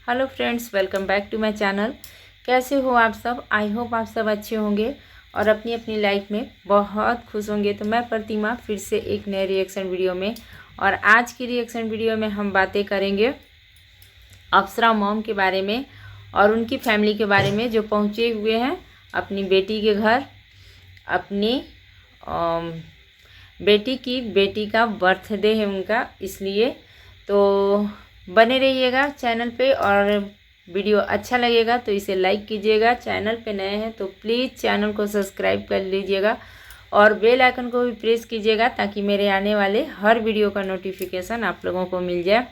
Hello friends, welcome back to my channel. कैसे हो आप सब? आई होप आप सब अच्छे होंगे और अपनी अपनी लाइफ में बहुत खुश होंगे। तो मैं प्रतिमा फिर से एक नए रिएक्शन वीडियो में, और आज की रिएक्शन वीडियो में हम बातें करेंगे अप्सरा मॉम के बारे में और उनकी फैमिली के बारे में, जो पहुंचे हुए हैं अपनी बेटी के घर। अपनी बेटी का बर्थडे है उनका, इसलिए तो बने रहिएगा चैनल पे। और वीडियो अच्छा लगेगा तो इसे लाइक कीजिएगा। चैनल पे नए हैं तो प्लीज़ चैनल को सब्सक्राइब कर लीजिएगा और बेल आइकन को भी प्रेस कीजिएगा ताकि मेरे आने वाले हर वीडियो का नोटिफिकेशन आप लोगों को मिल जाए।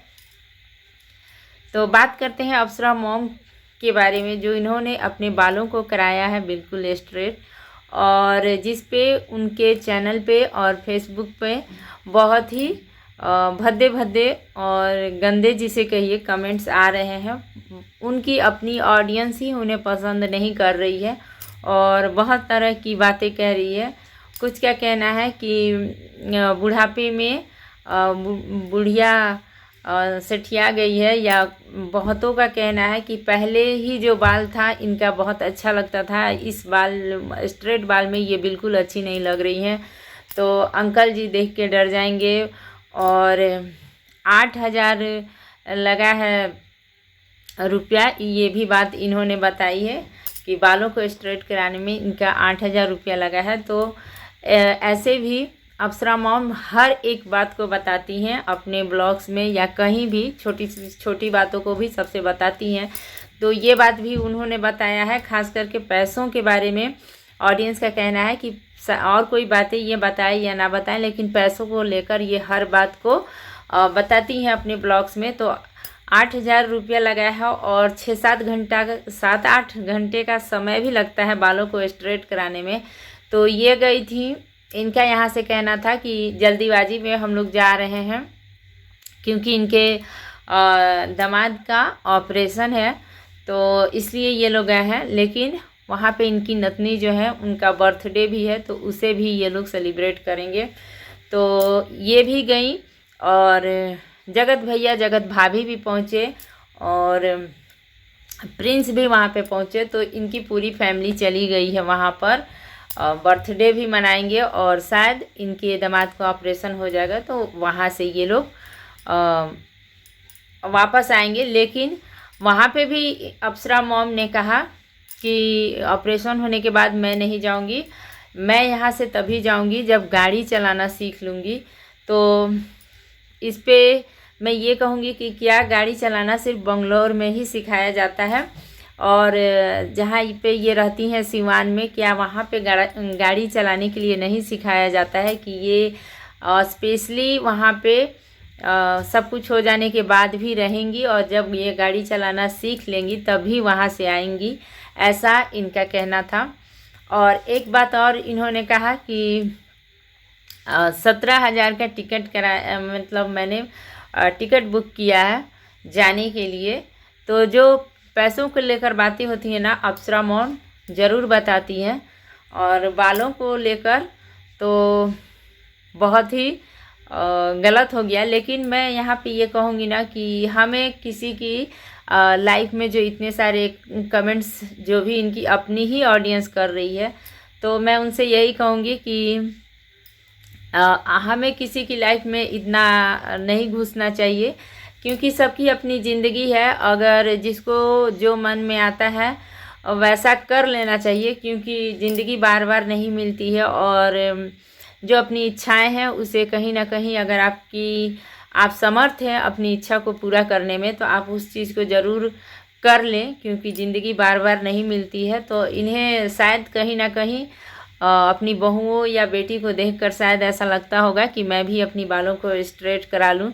तो बात करते हैं अप्सरा मॉम के बारे में, जो इन्होंने अपने बालों को कराया है बिल्कुल स्ट्रेट, और जिस पे उनके चैनल पे और फेसबुक पे बहुत ही भद्दे भद्दे और गंदे जिसे कहिए कमेंट्स आ रहे हैं। उनकी अपनी ऑडियंस ही उन्हें पसंद नहीं कर रही है और बहुत तरह की बातें कह रही है। कुछ क्या कहना है कि बुढ़ापे में बुढ़िया सठिया गई है, या बहुतों का कहना है कि पहले ही जो बाल था इनका बहुत अच्छा लगता था, इस बाल स्ट्रेट बाल में ये बिल्कुल अच्छी नहीं लग रही हैं। तो अंकल जी देख के डर जाएंगे। और 8,000 लगा है रुपया, ये भी बात इन्होंने बताई है कि बालों को स्ट्रेट कराने में इनका 8,000 रुपया लगा है। तो ऐसे भी अप्सरा मॉम हर एक बात को बताती हैं अपने ब्लॉग्स में, या कहीं भी छोटी छोटी बातों को भी सबसे बताती हैं। तो ये बात भी उन्होंने बताया है, खास करके पैसों के बारे में। ऑडियंस का कहना है कि और कोई बातें ये बताएं या ना बताएं, लेकिन पैसों को लेकर ये हर बात को बताती हैं अपने ब्लॉग्स में। तो 8,000 रुपया लगा है और 7-8 घंटे का समय भी लगता है बालों को स्ट्रेट कराने में। तो ये गई थी, इनका यहाँ से कहना था कि जल्दीबाजी में हम लोग जा रहे हैं क्योंकि इनके दामाद का ऑपरेशन है, तो इसलिए ये लोग गए हैं। लेकिन वहाँ पे इनकी नतनी जो है उनका बर्थडे भी है, तो उसे भी ये लोग सेलिब्रेट करेंगे। तो ये भी गई, और जगत भैया जगत भाभी भी पहुँचे और प्रिंस भी वहाँ पे पहुँचे। तो इनकी पूरी फैमिली चली गई है वहाँ पर, बर्थडे भी मनाएंगे और शायद इनके दामाद का ऑपरेशन हो जाएगा तो वहाँ से ये लोग वापस आएंगे। लेकिन वहाँ पे भी अप्सरा मॉम ने कहा कि ऑपरेशन होने के बाद मैं नहीं जाऊंगी, मैं यहाँ से तभी जाऊंगी जब गाड़ी चलाना सीख लूँगी। तो इस पे मैं ये कहूँगी कि क्या गाड़ी चलाना सिर्फ बंगलोर में ही सिखाया जाता है, और जहाँ पे ये रहती हैं सिवान में, क्या वहाँ पे गाड़ी चलाने के लिए नहीं सिखाया जाता है कि ये स्पेशली वहाँ पे सब कुछ हो जाने के बाद भी रहेंगी और जब ये गाड़ी चलाना सीख लेंगी तभी वहाँ से आएंगी, ऐसा इनका कहना था। और एक बात और इन्होंने कहा कि 17,000 का टिकट करा, मतलब मैंने टिकट बुक किया है जाने के लिए। तो जो पैसों को लेकर बातें होती हैं ना, अप्सरा मॉम ज़रूर बताती हैं। और बालों को लेकर तो बहुत ही गलत हो गया। लेकिन मैं यहाँ पे ये कहूँगी ना कि हमें किसी की लाइफ में जो इतने सारे कमेंट्स जो भी इनकी अपनी ही ऑडियंस कर रही है, तो मैं उनसे यही कहूँगी कि हमें किसी की लाइफ में इतना नहीं घुसना चाहिए, क्योंकि सबकी अपनी ज़िंदगी है। अगर जिसको जो मन में आता है वैसा कर लेना चाहिए, क्योंकि ज़िंदगी बार बार नहीं मिलती है। और जो अपनी इच्छाएं हैं उसे कहीं ना कहीं, अगर आप समर्थ हैं अपनी इच्छा को पूरा करने में, तो आप उस चीज़ को ज़रूर कर लें, क्योंकि ज़िंदगी बार बार नहीं मिलती है। तो इन्हें शायद कहीं ना कहीं अपनी बहुओं या बेटी को देखकर शायद ऐसा लगता होगा कि मैं भी अपनी बालों को स्ट्रेट करा लूं,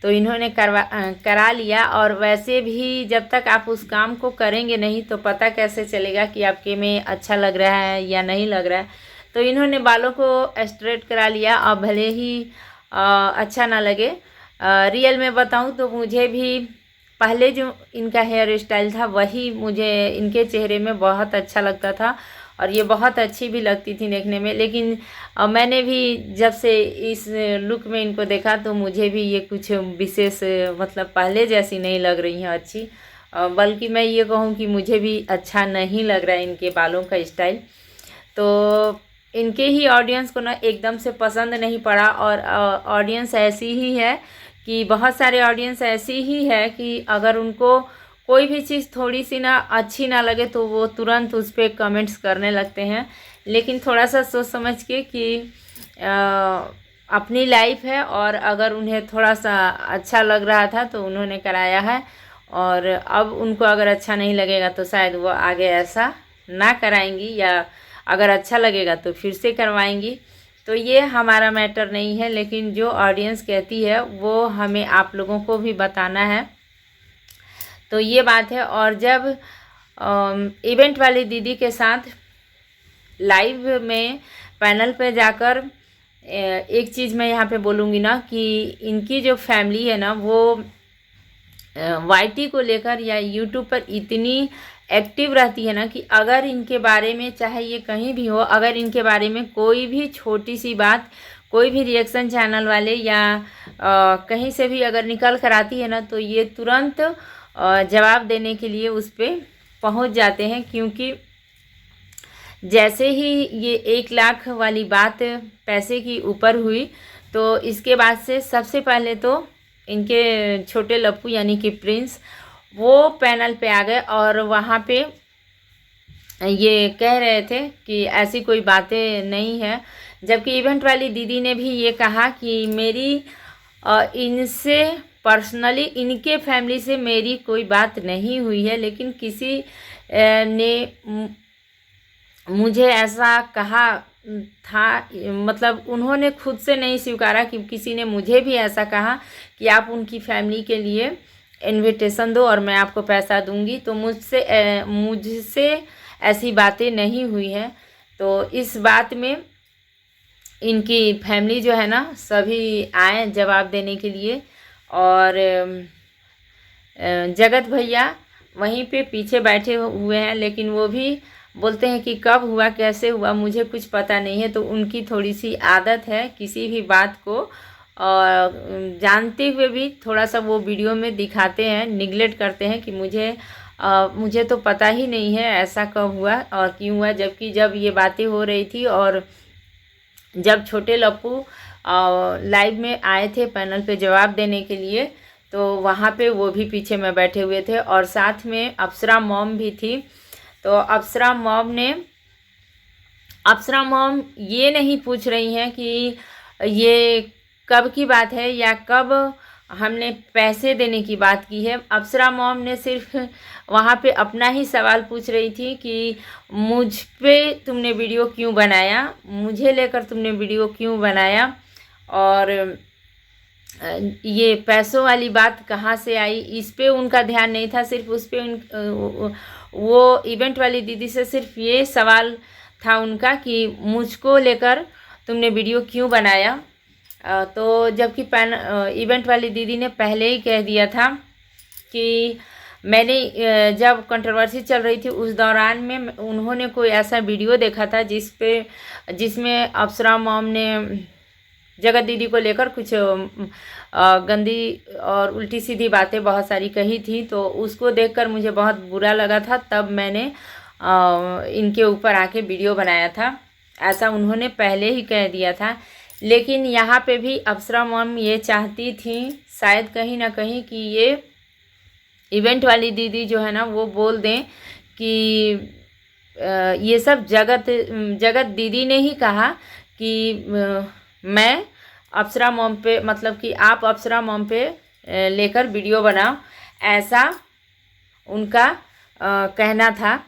तो इन्होंने करा लिया। और वैसे भी जब तक आप उस काम को करेंगे नहीं तो पता कैसे चलेगा कि आपके में अच्छा लग रहा है या नहीं लग रहा है। तो इन्होंने बालों को स्ट्रेट करा लिया, और भले ही अच्छा ना लगे। रियल में बताऊं तो मुझे भी पहले जो इनका हेयर स्टाइल था वही मुझे इनके चेहरे में बहुत अच्छा लगता था, और ये बहुत अच्छी भी लगती थी देखने में। लेकिन मैंने भी जब से इस लुक में इनको देखा तो मुझे भी ये कुछ विशेष, मतलब पहले जैसी नहीं लग रही हैं अच्छी। बल्कि मैं ये कहूँ कि मुझे भी अच्छा नहीं लग रहा है इनके बालों का स्टाइल। तो इनके ही ऑडियंस को ना एकदम से पसंद नहीं पड़ा, और ऑडियंस ऐसी ही है कि बहुत सारे ऑडियंस ऐसी ही है कि अगर उनको कोई भी चीज़ थोड़ी सी ना अच्छी ना लगे तो वो तुरंत उस पर कमेंट्स करने लगते हैं। लेकिन थोड़ा सा सोच समझ के कि अपनी लाइफ है, और अगर उन्हें थोड़ा सा अच्छा लग रहा था तो उन्होंने कराया है, और अब उनको अगर अच्छा नहीं लगेगा तो शायद वो आगे ऐसा ना कराएंगी, या अगर अच्छा लगेगा तो फिर से करवाएंगी। तो ये हमारा मैटर नहीं है, लेकिन जो ऑडियंस कहती है वो हमें आप लोगों को भी बताना है। तो ये बात है। और जब इवेंट वाली दीदी के साथ लाइव में पैनल पे जाकर एक चीज़ मैं यहाँ पे बोलूँगी ना कि इनकी जो फैमिली है ना वो वाईटी को लेकर या यूट्यूब पर इतनी एक्टिव रहती है ना कि अगर इनके बारे में, चाहे ये कहीं भी हो, अगर इनके बारे में कोई भी छोटी सी बात कोई भी रिएक्शन चैनल वाले या कहीं से भी अगर निकल कर आती है ना तो ये तुरंत जवाब देने के लिए उस पर पहुंच जाते हैं। क्योंकि जैसे ही ये 1 लाख वाली बात पैसे की ऊपर हुई तो इसके बाद से सबसे पहले तो इनके छोटे लप्पू यानी कि प्रिंस वो पैनल पे आ गए, और वहाँ पे ये कह रहे थे कि ऐसी कोई बातें नहीं है। जबकि इवेंट वाली दीदी ने भी ये कहा कि मेरी इनसे पर्सनली, इनके फैमिली से मेरी कोई बात नहीं हुई है, लेकिन किसी ने मुझे ऐसा कहा था, मतलब उन्होंने खुद से नहीं स्वीकारा कि किसी ने मुझे भी ऐसा कहा कि आप उनकी फैमिली के लिए इनविटेशन दो और मैं आपको पैसा दूंगी। तो मुझसे ऐसी बातें नहीं हुई हैं। तो इस बात में इनकी फैमिली जो है ना सभी आए जवाब देने के लिए, और जगत भैया वहीं पे पीछे बैठे हुए हैं, लेकिन वो भी बोलते हैं कि कब हुआ कैसे हुआ मुझे कुछ पता नहीं है। तो उनकी थोड़ी सी आदत है किसी भी बात को जानते हुए भी थोड़ा सा वो वीडियो में दिखाते हैं, निगलेक्ट करते हैं कि मुझे तो पता ही नहीं है ऐसा कब हुआ और क्यों हुआ। जबकि जब ये बातें हो रही थी और जब छोटे लप्पू लाइव में आए थे पैनल पे जवाब देने के लिए, तो वहाँ पे वो भी पीछे में बैठे हुए थे, और साथ में अप्सरा मॉम भी थी। तो अप्सरा मॉम ये नहीं पूछ रही हैं कि ये कब की बात है या कब हमने पैसे देने की बात की है। अप्सरा मॉम ने सिर्फ वहाँ पे अपना ही सवाल पूछ रही थी कि मुझ पे तुमने वीडियो क्यों बनाया, मुझे लेकर तुमने वीडियो क्यों बनाया, और ये पैसों वाली बात कहाँ से आई, इस पे उनका ध्यान नहीं था। सिर्फ उस पे वो इवेंट वाली दीदी से सिर्फ ये सवाल था उनका कि मुझको लेकर तुमने वीडियो क्यों बनाया। तो जबकि इवेंट वाली दीदी ने पहले ही कह दिया था कि मैंने जब कंट्रोवर्सी चल रही थी उस दौरान में उन्होंने कोई ऐसा वीडियो देखा था जिसमें अप्सरा मॉम ने जगत दीदी को लेकर कुछ गंदी और उल्टी सीधी बातें बहुत सारी कही थी। तो उसको देखकर मुझे बहुत बुरा लगा था, तब मैंने इनके ऊपर आके वीडियो बनाया था, ऐसा उन्होंने पहले ही कह दिया था। लेकिन यहाँ पे भी अप्सरा मॉम ये चाहती थी शायद कहीं ना कहीं कि ये इवेंट वाली दीदी जो है ना वो बोल दें कि ये सब जगत दीदी ने ही कहा कि मैं अप्सरा मॉम पे, मतलब कि आप अप्सरा मॉम पे लेकर वीडियो बनाओ, ऐसा उनका कहना था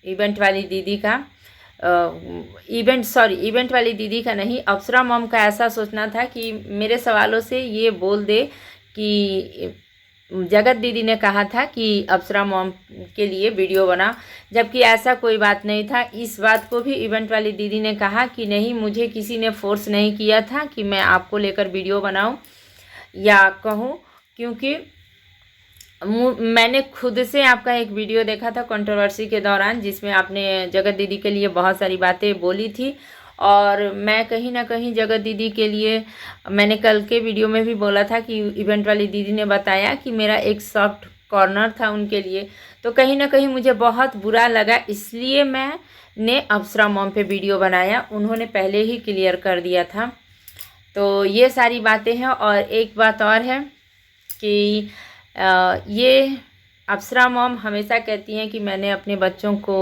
इवेंट वाली दीदी का। इवेंट वाली दीदी का नहीं, अप्सरा मॉम का ऐसा सोचना था कि मेरे सवालों से ये बोल दे कि जगत दीदी ने कहा था कि अप्सरा मॉम के लिए वीडियो बना, जबकि ऐसा कोई बात नहीं था। इस बात को भी इवेंट वाली दीदी ने कहा कि नहीं, मुझे किसी ने फोर्स नहीं किया था कि मैं आपको लेकर वीडियो बनाऊं या कहूं, क्योंकि मैंने खुद से आपका एक वीडियो देखा था कंट्रोवर्सी के दौरान जिसमें आपने जगत दीदी के लिए बहुत सारी बातें बोली थी, और मैं कहीं ना कहीं जगत दीदी के लिए, मैंने कल के वीडियो में भी बोला था कि इवेंट वाली दीदी ने बताया कि मेरा एक सॉफ्ट कॉर्नर था उनके लिए, तो कहीं ना कहीं मुझे बहुत बुरा लगा, इसलिए मैंने अप्सरा मॉम पे वीडियो बनाया। उन्होंने पहले ही क्लियर कर दिया था। तो ये सारी बातें हैं। और एक बात और है कि ये अप्सरा मॉम हमेशा कहती हैं कि मैंने अपने बच्चों को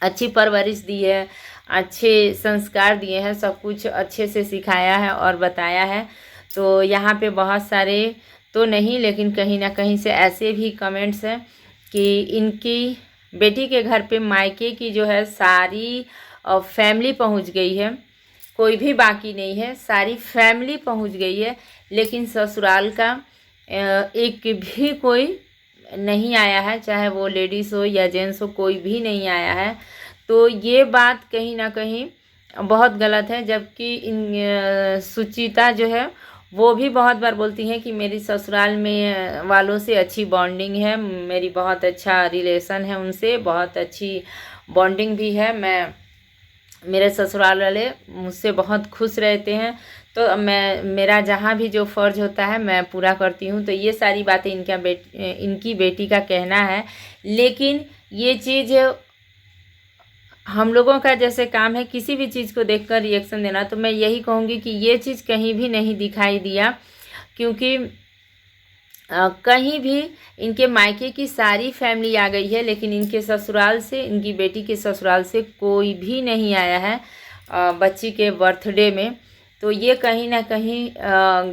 अच्छी परवरिश दी है, अच्छे संस्कार दिए हैं, सब कुछ अच्छे से सिखाया है और बताया है। तो यहाँ पे बहुत सारे तो नहीं, लेकिन कहीं ना कहीं से ऐसे भी कमेंट्स हैं कि इनकी बेटी के घर पे मायके की जो है सारी फैमिली पहुँच गई है, कोई भी बाकी नहीं है, सारी फैमिली पहुँच गई है, लेकिन ससुराल का एक भी कोई नहीं आया है, चाहे वो लेडीज़ हो या जेंट्स हो, कोई भी नहीं आया है। तो ये बात कहीं ना कहीं बहुत गलत है। जबकि इन सुचिता जो है वो भी बहुत बार बोलती हैं कि मेरी ससुराल में वालों से अच्छी बॉन्डिंग है, मेरी बहुत अच्छा रिलेशन है उनसे, बहुत अच्छी बॉन्डिंग भी है, मेरे ससुराल वाले मुझसे बहुत खुश रहते हैं, तो मेरा जहाँ भी जो फ़र्ज़ होता है मैं पूरा करती हूँ। तो ये सारी बातें इनकी बेटी का कहना है। लेकिन ये चीज़ हम लोगों का जैसे काम है किसी भी चीज़ को देखकर रिएक्शन देना, तो मैं यही कहूँगी कि ये चीज़ कहीं भी नहीं दिखाई दिया, क्योंकि कहीं भी इनके मायके की सारी फैमिली आ गई है, लेकिन इनके ससुराल से, इनकी बेटी के ससुराल से कोई भी नहीं आया है बच्ची के बर्थडे में। तो ये कहीं ना कहीं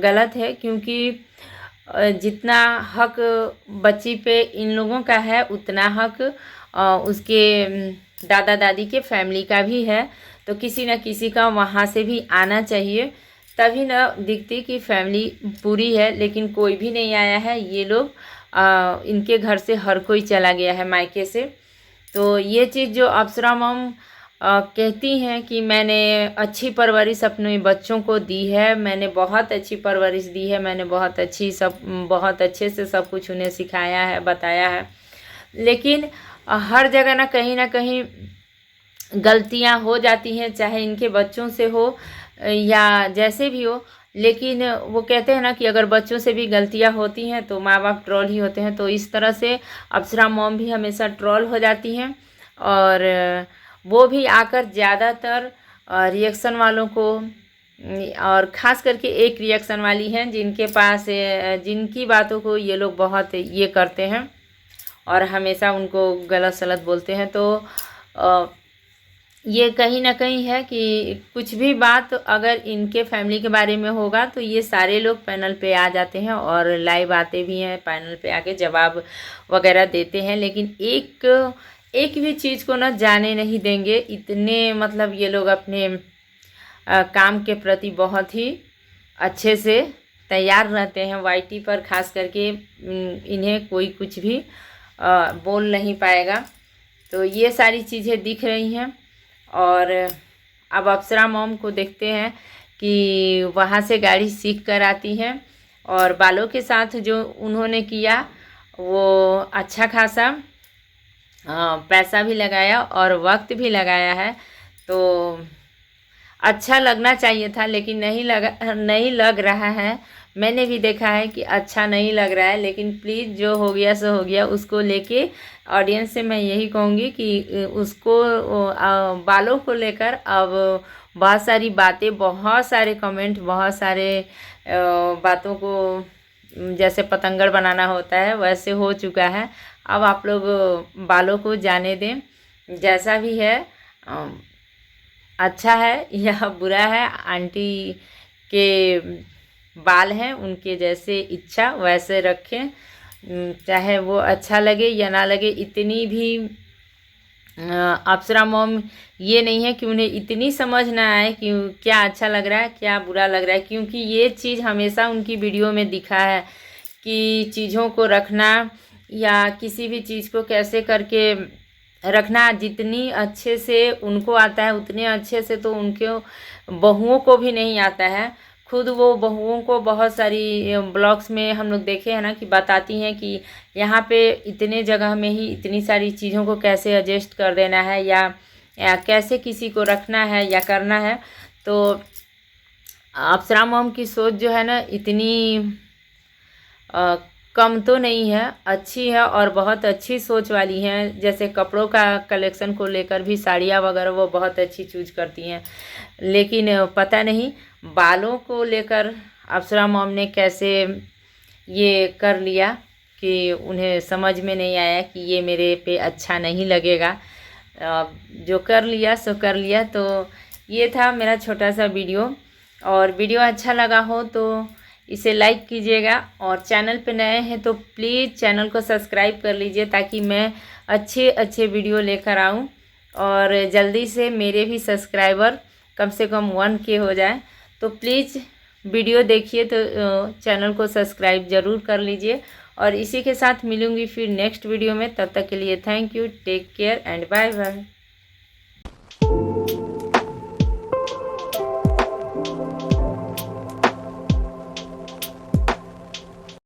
गलत है, क्योंकि जितना हक बच्ची पे इन लोगों का है, उतना हक उसके दादा दादी के फैमिली का भी है। तो किसी न किसी का वहाँ से भी आना चाहिए, तभी ना दिखती कि फैमिली पूरी है, लेकिन कोई भी नहीं आया है। ये लोग इनके घर से हर कोई चला गया है मायके से। तो ये चीज़ जो अप्सरा मॉम कहती हैं कि मैंने अच्छी परवरिश अपने बच्चों को दी है, मैंने बहुत अच्छी परवरिश दी है, मैंने बहुत अच्छे से सब कुछ उन्हें सिखाया है, बताया है, लेकिन हर जगह ना कहीं गलतियां हो जाती हैं, चाहे इनके बच्चों से हो या जैसे भी हो। लेकिन वो कहते हैं ना कि अगर बच्चों से भी गलतियां होती हैं तो माँ बाप ट्रोल ही होते हैं। तो इस तरह से अप्सरा मॉम भी हमेशा ट्रोल हो जाती हैं, और वो भी आकर ज़्यादातर रिएक्शन वालों को, और ख़ास करके एक रिएक्शन वाली हैं जिनके पास जिनकी बातों को ये लोग बहुत ये करते हैं और हमेशा उनको गलत सलत बोलते हैं। तो ये कहीं ना कहीं है कि कुछ भी बात अगर इनके फैमिली के बारे में होगा तो ये सारे लोग पैनल पे आ जाते हैं और लाइव आते भी हैं, पैनल पे आके जवाब वगैरह देते हैं, लेकिन एक भी चीज़ को ना जाने नहीं देंगे। इतने मतलब ये लोग अपने काम के प्रति बहुत ही अच्छे से तैयार रहते हैं। वाईटी पर खास करके इन्हें कोई कुछ भी बोल नहीं पाएगा। तो ये सारी चीज़ें दिख रही हैं। और अब अप्सरा मॉम को देखते हैं कि वहाँ से गाड़ी सीख कर आती हैं, और बालों के साथ जो उन्होंने किया वो अच्छा खासा पैसा भी लगाया और वक्त भी लगाया है। तो अच्छा लगना चाहिए था, लेकिन नहीं लग रहा है। मैंने भी देखा है कि अच्छा नहीं लग रहा है, लेकिन प्लीज़ जो हो गया सो हो गया। उसको लेके ऑडियंस से मैं यही कहूँगी कि उसको बालों को लेकर अब बहुत सारी बातें, बहुत सारे कमेंट, बहुत सारे बातों को जैसे पतंगड़ बनाना होता है वैसे हो चुका है। अब आप लोग बालों को जाने दें, जैसा भी है, अच्छा है या बुरा है, आंटी के बाल हैं, उनके जैसे इच्छा वैसे रखें, चाहे वो अच्छा लगे या ना लगे। इतनी भी अप्सरा मॉम ये नहीं है कि उन्हें इतनी समझ ना आए कि क्या अच्छा लग रहा है क्या बुरा लग रहा है, क्योंकि ये चीज़ हमेशा उनकी वीडियो में दिखा है कि चीज़ों को रखना या किसी भी चीज़ को कैसे करके रखना, जितनी अच्छे से उनको आता है उतने अच्छे से तो उनके बहुओं को भी नहीं आता है। खुद वो बहुओं को बहुत सारी ब्लॉग्स में हम लोग देखे हैं ना कि बताती हैं कि यहाँ पे इतने जगह में ही इतनी सारी चीज़ों को कैसे एडजस्ट कर देना है या कैसे किसी को रखना है या करना है। तो अप्सरा मॉम की सोच जो है ना इतनी कम तो नहीं है, अच्छी है और बहुत अच्छी सोच वाली हैं। जैसे कपड़ों का कलेक्शन को लेकर भी साड़ियाँ वगैरह वो बहुत अच्छी चूज करती हैं। लेकिन पता नहीं बालों को लेकर अप्सरा मॉम ने कैसे ये कर लिया कि उन्हें समझ में नहीं आया कि ये मेरे पे अच्छा नहीं लगेगा। जो कर लिया सो कर लिया। तो ये था मेरा छोटा सा वीडियो, और वीडियो अच्छा लगा हो तो इसे लाइक कीजिएगा, और चैनल पे नए हैं तो प्लीज़ चैनल को सब्सक्राइब कर लीजिए ताकि मैं अच्छे अच्छे वीडियो लेकर आऊँ और जल्दी से मेरे भी सब्सक्राइबर कम से कम 1K हो जाए। तो प्लीज़ वीडियो देखिए तो चैनल को सब्सक्राइब ज़रूर कर लीजिए। और इसी के साथ मिलूँगी फिर नेक्स्ट वीडियो में। तब तक के लिए thank you, take care and bye bye.